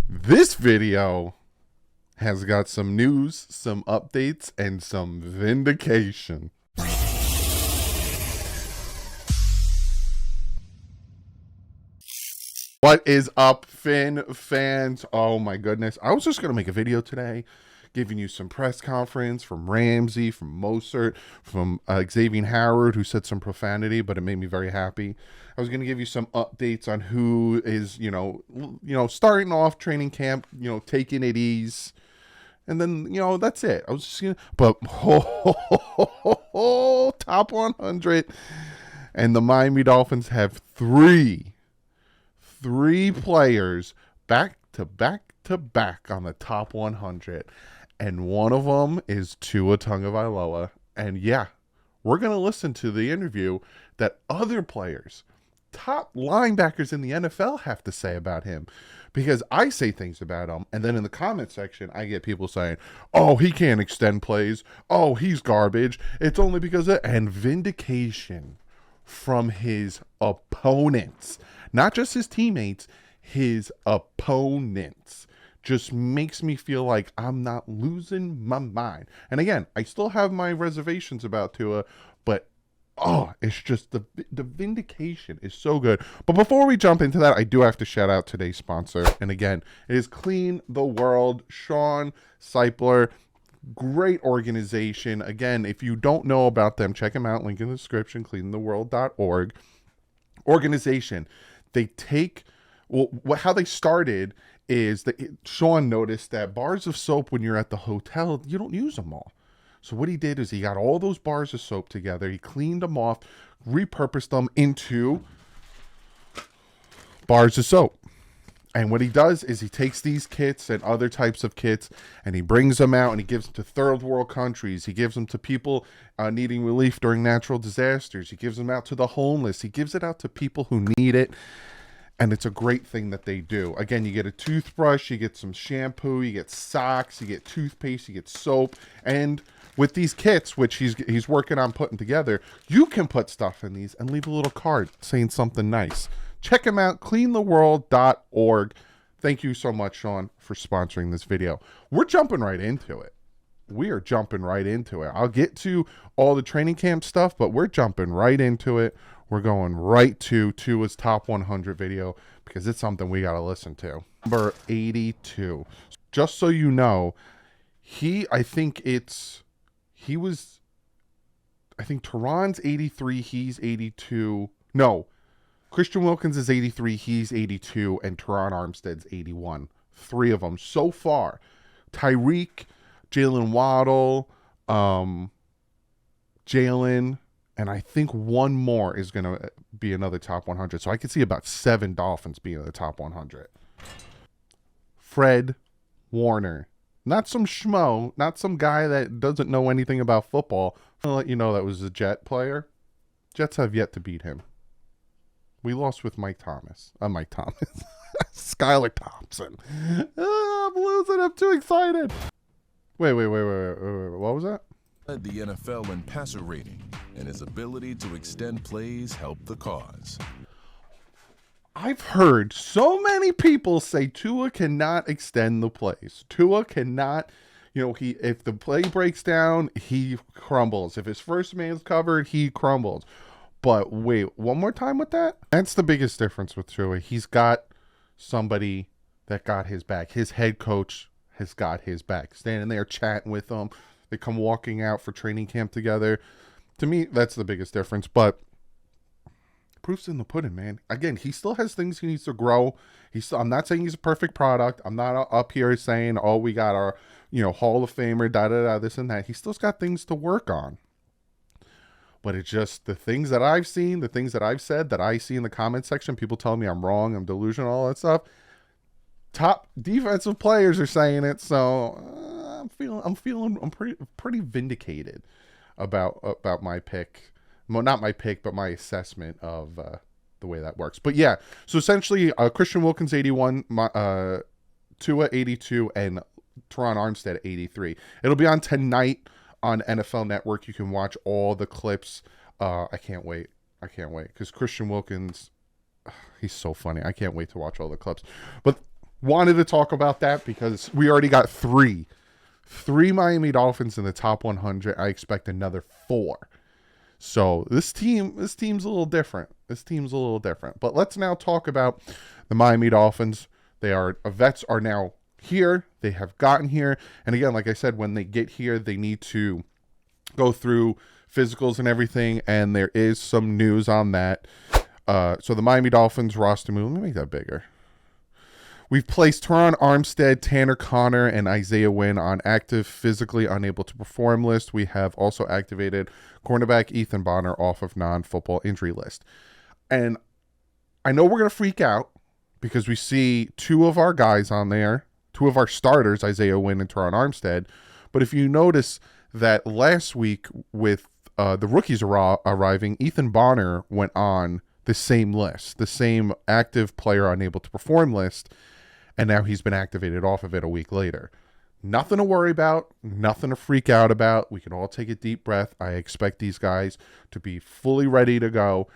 This video has got some news, some updates, and some vindication. What is up, Finn fans? Oh my goodness. I was just going to make a video today giving you some press conference from Ramsey, from Mostert, from Xavier Howard, who said some profanity, but it made me very happy. I was going to give you some updates on who is, starting off training camp, taking it easy. And then, that's it. I was just going to, but top 100. And the Miami Dolphins have three players back to back on the top 100. And one of them is Tua Tagovailoa. And yeah, we're going to listen to the interview that other players, top linebackers in the NFL, have to say about him. Because I say things about him, and then in the comment section, I get people saying, oh, he can't extend plays. Oh, he's garbage. It's only because of... And vindication from his opponents. Not just his teammates, his opponents. Just makes me feel like I'm not losing my mind. And again, I still have my reservations about Tua, but it's just the vindication is so good. But before we jump into that, I do have to shout out today's sponsor. And again, it is Clean the World. Sean Seipler, great organization. Again, if you don't know about them, check them out. Link in the description, cleantheworld.org. Organization. They take, how they started is that Sean noticed that bars of soap, when you're at the hotel, you don't use them all. So what he did is he got all those bars of soap together. He cleaned them off, repurposed them into bars of soap. And what he does is he takes these kits and other types of kits and he brings them out and he gives them to third world countries. He gives them to people needing relief during natural disasters. He gives them out to the homeless. He gives it out to people who need it. And it's a great thing that they do. Again, you get a toothbrush, you get some shampoo, you get socks, you get toothpaste, you get soap. And with these kits, which he's working on putting together, you can put stuff in these and leave a little card saying something nice. Check him out, cleantheworld.org. Thank you so much, Sean, for sponsoring this video. We're jumping right into it. We are jumping right into it. I'll get to all the training camp stuff, but we're jumping right into it. We're going right to Tua's top 100 video because it's something we got to listen to. Number 82. Just so you know, I think Teron's 83, he's 82. No, Christian Wilkins is 83, he's 82, and Teron Armstead's 81. Three of them so far. Tyreek, Jalen Waddle, Jalen, and I think one more is going to be another top 100. So I could see about 7 Dolphins being in the top 100. Fred Warner. Not some schmo, not some guy that doesn't know anything about football. I'll let you know that was a Jet player. Jets have yet to beat him. We lost with Mike Thomas. Skylar Thompson. I'm losing. I'm too excited. Wait. What was that? Led the NFL in passer rating, and his ability to extend plays helped the cause. I've heard so many people say Tua cannot extend the plays. Tua cannot, if the play breaks down, he crumbles. If his first man's covered, he crumbles. But wait, one more time with that? That's the biggest difference with Tua. He's got somebody that got his back. His head coach has got his back. Standing there chatting with him. They come walking out for training camp together. To me, that's the biggest difference. But proof's in the pudding, man. Again, he still has things he needs to grow. I'm not saying he's a perfect product. I'm not up here saying, oh, we got our, Hall of Famer, this and that. He still's got things to work on. But it's just the things that I've seen, the things that I've said, that I see in the comment section, people telling me I'm wrong, I'm delusional, all that stuff. Top defensive players are saying it, so I'm pretty vindicated about my pick. Well, not my pick, but my assessment of the way that works. But yeah, so essentially, Christian Wilkins 81, Tua 82, and Teron Armstead 83. It'll be on tonight on NFL Network. You can watch all the clips. I can't wait because Christian Wilkins he's so funny. I can't wait to watch all the clips. But wanted to talk about that because we already got three Miami Dolphins in the top 100. I expect another 4. So this team's a little different. But let's now talk about the Miami Dolphins. Vets are now here. They have gotten here. And again, like I said, when they get here, they need to go through physicals and everything. And there is some news on that. So the Miami Dolphins roster move. Let me make that bigger. We've placed Teron Armstead, Tanner Connor, and Isaiah Wynn on active, physically unable to perform list. We have also activated cornerback Ethan Bonner off of non-football injury list. And I know we're going to freak out because we see 2 of our guys on there, 2 of our starters, Isaiah Wynn and Teron Armstead. But if you notice that last week with the rookies arriving, Ethan Bonner went on the same list, the same active player unable to perform list. And now he's been activated off of it a week later. Nothing to worry about. Nothing to freak out about. We can all take a deep breath. I expect these guys to be fully ready to go.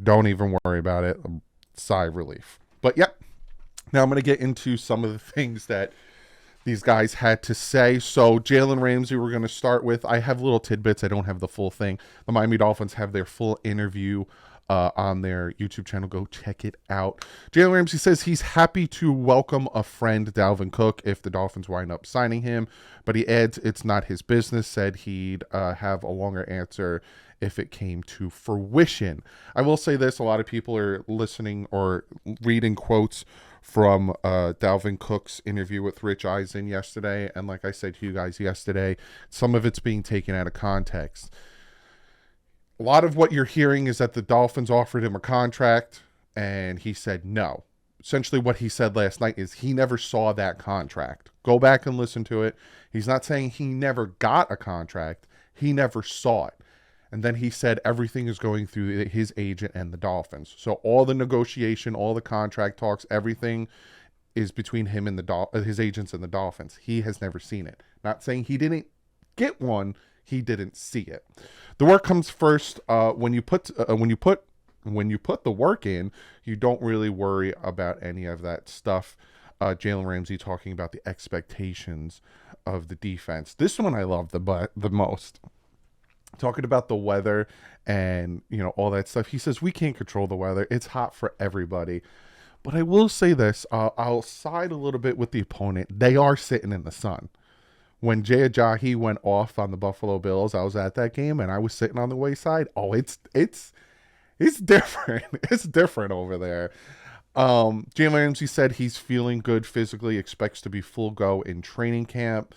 Don't even worry about it. Sigh of relief. But yep. Now I'm going to get into some of the things that these guys had to say. So Jalen Ramsey, we're going to start with. I have little tidbits. I don't have the full thing. The Miami Dolphins have their full interview on their YouTube channel. Go check it out. Jalen Ramsey says he's happy to welcome a friend, Dalvin Cook, if the Dolphins wind up signing him, but he adds it's not his business. Said he'd have a longer answer if it came to fruition. I will say this, a lot of people are listening or reading quotes from Dalvin Cook's interview with Rich Eisen yesterday, and like I said to you guys yesterday, some of it's being taken out of context. A lot of what you're hearing is that the Dolphins offered him a contract and he said no. Essentially what he said last night is he never saw that contract. Go back and listen to it. He's not saying he never got a contract. He never saw it. And then he said everything is going through his agent and the Dolphins. So all the negotiation, all the contract talks, everything is between him and his agents and the Dolphins. He has never seen it. Not saying he didn't get one. He didn't see it. The work comes first. When you put the work in, you don't really worry about any of that stuff. Jalen Ramsey talking about the expectations of the defense. This one I love the most. Talking about the weather and all that stuff. He says we can't control the weather. It's hot for everybody. But I will say this. I'll side a little bit with the opponent. They are sitting in the sun. When Jay Ajayi went off on the Buffalo Bills, I was at that game and I was sitting on the wayside. Oh, it's different. It's different over there. Jalen Ramsey said he's feeling good physically, expects to be full go in training camp.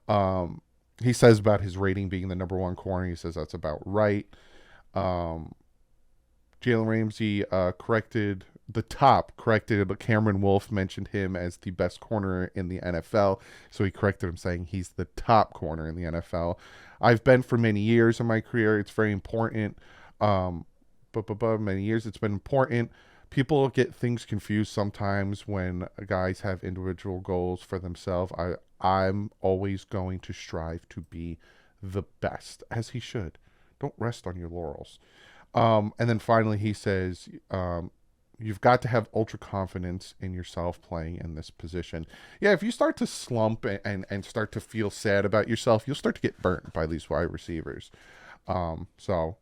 He says about his rating being the number 1 corner. He says that's about right. Jalen Ramsey corrected Cameron Wolfe, mentioned him as the best corner in the NFL. So he corrected him saying he's the top corner in the NFL. I've been for many years in my career. It's very important. Many years it's been important. People get things confused sometimes when guys have individual goals for themselves. I'm always going to strive to be the best, as he should. Don't rest on your laurels. And then finally he says, you've got to have ultra confidence in yourself playing in this position. Yeah, if you start to slump and start to feel sad about yourself, you'll start to get burnt by these wide receivers. So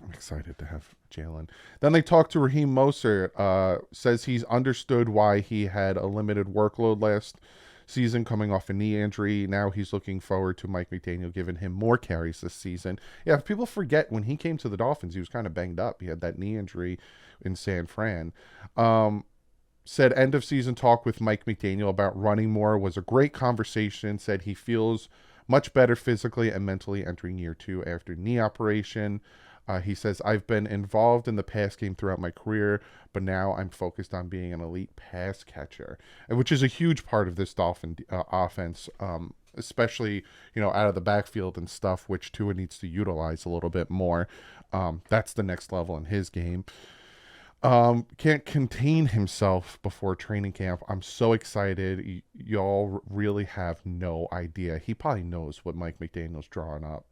I'm excited to have Jalen. Then they talked to Raheem Mostert. Says he's understood why he had a limited workload last season coming off a knee injury. Now he's looking forward to Mike McDaniel giving him more carries this season. Yeah, if people forget, when he came to the Dolphins, he was kind of banged up. He had that knee injury in San Fran. Said end of season talk with Mike McDaniel about running more was a great conversation. Said he feels much better physically and mentally entering year 2 after knee operation. He says, I've been involved in the pass game throughout my career, but now I'm focused on being an elite pass catcher, which is a huge part of this Dolphin offense, especially, out of the backfield and stuff, which Tua needs to utilize a little bit more. That's the next level in his game. Can't contain himself before training camp. I'm so excited. Y'all really have no idea. He probably knows what Mike McDaniel's drawing up.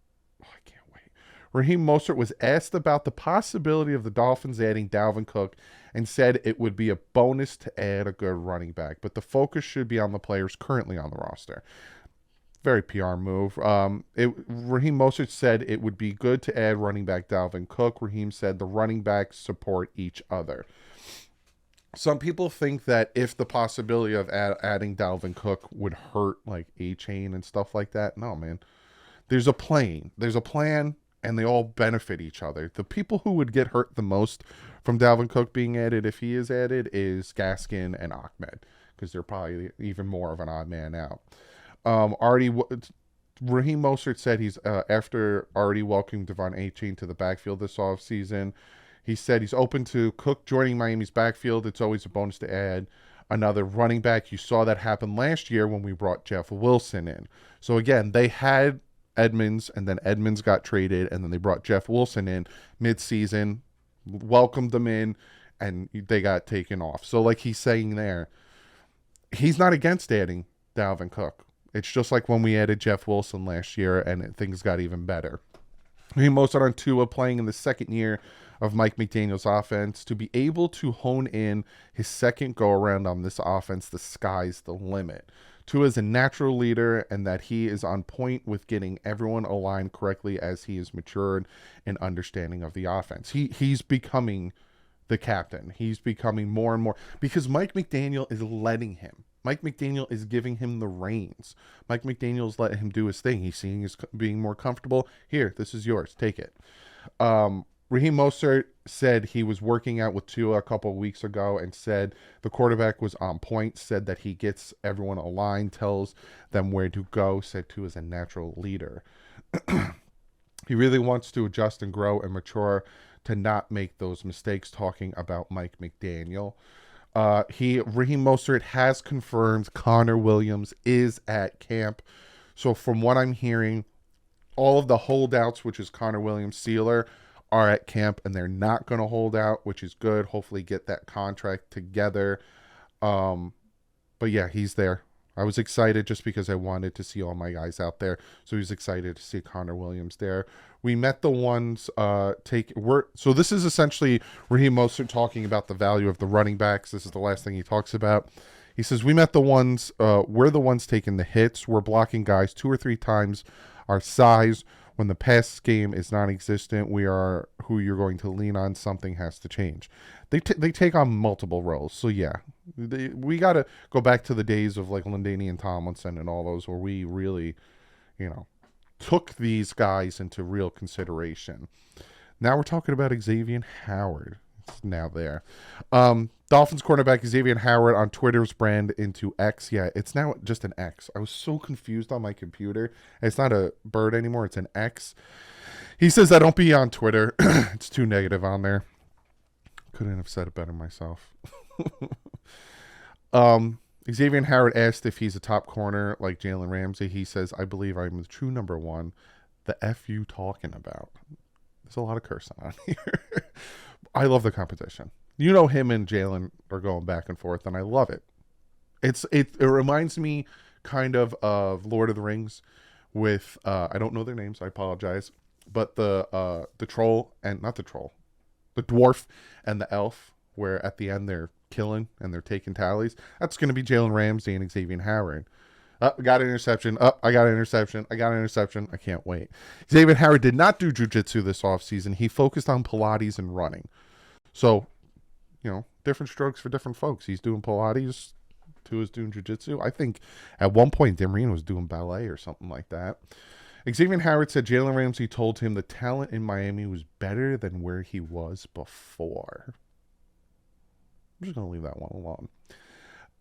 Oh, I can't wait. Raheem Mostert was asked about the possibility of the Dolphins adding Dalvin Cook and said it would be a bonus to add a good running back, but the focus should be on the players currently on the roster. Very PR move. Raheem Mostert said it would be good to add running back Dalvin Cook. Raheem said the running backs support each other. Some people think that if the possibility of adding Dalvin Cook would hurt like A-Chain and stuff like that. No, man. There's a plan. And they all benefit each other. The people who would get hurt the most from Dalvin Cook being added, if he is added, is Gaskin and Ahmed, because they're probably even more of an odd man out. Raheem Mostert said he's after already welcoming Devon A-Chain to the backfield this offseason. He said he's open to Cook joining Miami's backfield. It's always a bonus to add another running back. You saw that happen last year when we brought Jeff Wilson in. So again, they had Edmonds, and then Edmonds got traded, and then they brought Jeff Wilson in mid-season, welcomed them in, and they got taken off. So like he's saying there, he's not against adding Dalvin Cook. It's just like when we added Jeff Wilson last year and things got even better. Raheem Mostert on Tua playing in the second year of Mike McDaniel's offense. To be able to hone in his second go-around on this offense, the sky's the limit. Tua is a natural leader and that he is on point with getting everyone aligned correctly as he is matured in understanding of the offense. He's becoming the captain. He's becoming more and more because Mike McDaniel is letting him. Mike McDaniel is giving him the reins. Mike McDaniel's letting him do his thing. He's seeing he's being more comfortable. Here, this is yours. Take it. Raheem Mostert said he was working out with Tua a couple of weeks ago and said the quarterback was on point, said that he gets everyone aligned, tells them where to go, said Tua is a natural leader. He really wants to adjust and grow and mature to not make those mistakes, talking about Mike McDaniel. Raheem Mostert has confirmed Connor Williams is at camp. So from what I'm hearing, all of the holdouts, which is Connor Williams, Sealer, are at camp, and they're not going to hold out, which is good. Hopefully get that contract together. But yeah, he's there. I was excited just because I wanted to see all my guys out there. So he was excited to see Connor Williams there. We met the ones so this is essentially Raheem Mostert talking about the value of the running backs. This is the last thing he talks about. He says, we met the ones, we're the ones taking the hits. We're blocking guys 2 or 3 times our size. When the pass game is non-existent, we are who you're going to lean on. Something has to change. They take on multiple roles. So yeah, we got to go back to the days of like LaDainian Tomlinson and all those where we really, took these guys into real consideration. Now we're talking about Xavier Howard. It's now there. Dolphins cornerback Xavier Howard on Twitter's brand into X. Yeah, it's now just an X. I was so confused on my computer. It's not a bird anymore. It's an X. He says, I don't be on Twitter. It's too negative on there. Couldn't have said it better myself. Xavier Howard asked if he's a top corner like Jalen Ramsey. He says, I believe I'm the true number one. The F you talking about? There's a lot of cursing on here. I love the competition. Him and Jalen are going back and forth, and I love it. It reminds me kind of Lord of the Rings with I don't know their names, I apologize, but the troll and not the troll, the dwarf and the elf, where at the end they're killing and they're taking tallies. That's going to be Jalen Ramsey and Xavier Howard. I got an interception. I got an interception. I got an interception. I can't wait. Xavier Howard did not do jiu-jitsu this offseason. He focused on Pilates and running. So, different strokes for different folks. He's doing Pilates. Tua's doing jiu-jitsu. I think at one point, Demarine was doing ballet or something like that. Xavier Howard said Jalen Ramsey told him the talent in Miami was better than where he was before. I'm just going to leave that one alone.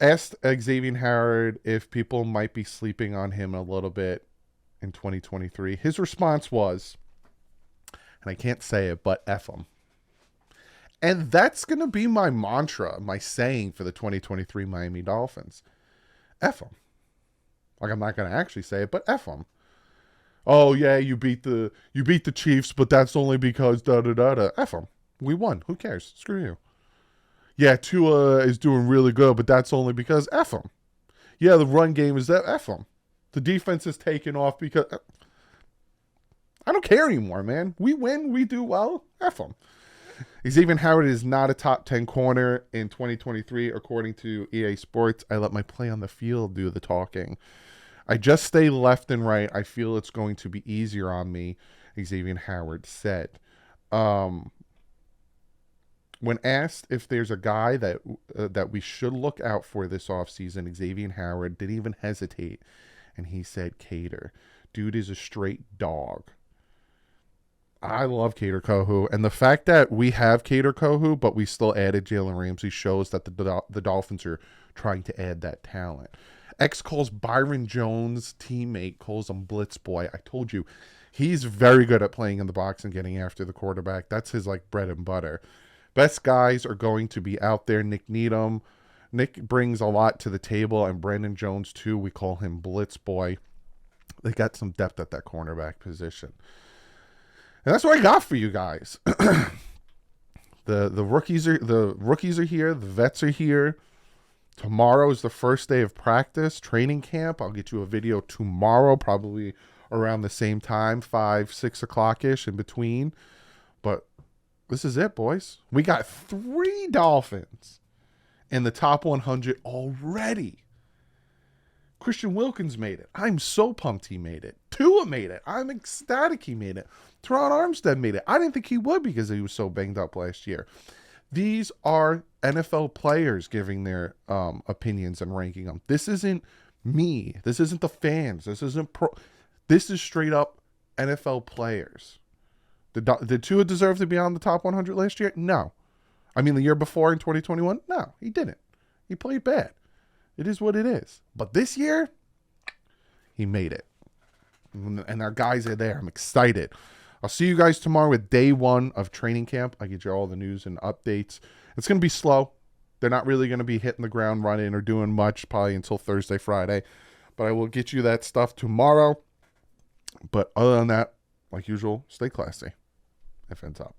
Asked Xavier Howard if people might be sleeping on him a little bit in 2023. His response was, and I can't say it, but F him. And that's going to be my mantra, my saying for the 2023 Miami Dolphins. F them. Like, I'm not going to actually say it, but F them. Oh, yeah, you beat the Chiefs, but that's only because da-da-da-da. F them. We won. Who cares? Screw you. Yeah, Tua is doing really good, but that's only because F them. Yeah, the run game is that F them. The defense is taking off because... I don't care anymore, man. We win, we do well. F them. Xavier Howard is not a top 10 corner in 2023, according to EA Sports. I let my play on the field do the talking. I just stay left and right. I feel it's going to be easier on me, Xavier Howard said. When asked if there's a guy that we should look out for this offseason, Xavier Howard didn't even hesitate, and he said Cater. Dude is a straight dog. I love Cater Kohu, and the fact that we have Cater Kohu, but we still added Jalen Ramsey shows that the Dolphins are trying to add that talent. X calls Byron Jones' teammate, calls him Blitz Boy. I told you, he's very good at playing in the box and getting after the quarterback. That's his like bread and butter. Best guys are going to be out there. Nick Needham. Nick brings a lot to the table, and Brandon Jones too. We call him Blitz Boy. They got some depth at that cornerback position. And that's what I got for you guys. The rookies are here. The vets are here. Tomorrow is the first day of practice, training camp. I'll get you a video tomorrow, probably around the same time, 5, 6 o'clock-ish in between. But this is it, boys. We got 3 Dolphins in the top 100 already. Christian Wilkins made it. I'm so pumped he made it. Tua made it. I'm ecstatic he made it. Teron Armstead made it. I didn't think he would because he was so banged up last year. These are NFL players giving their opinions and ranking them. This isn't me. This isn't the fans. This isn't pro. This is straight up NFL players. Did Tua deserve to be on the top 100 last year? No. I mean, the year before in 2021? No, he didn't. He played bad. It is what it is. But this year, he made it. And our guys are there. I'm excited. I'll see you guys tomorrow with day 1 of training camp. I get you all the news and updates. It's going to be slow. They're not really going to be hitting the ground running or doing much probably until Thursday, Friday. But I will get you that stuff tomorrow. But other than that, like usual, stay classy. FN's up.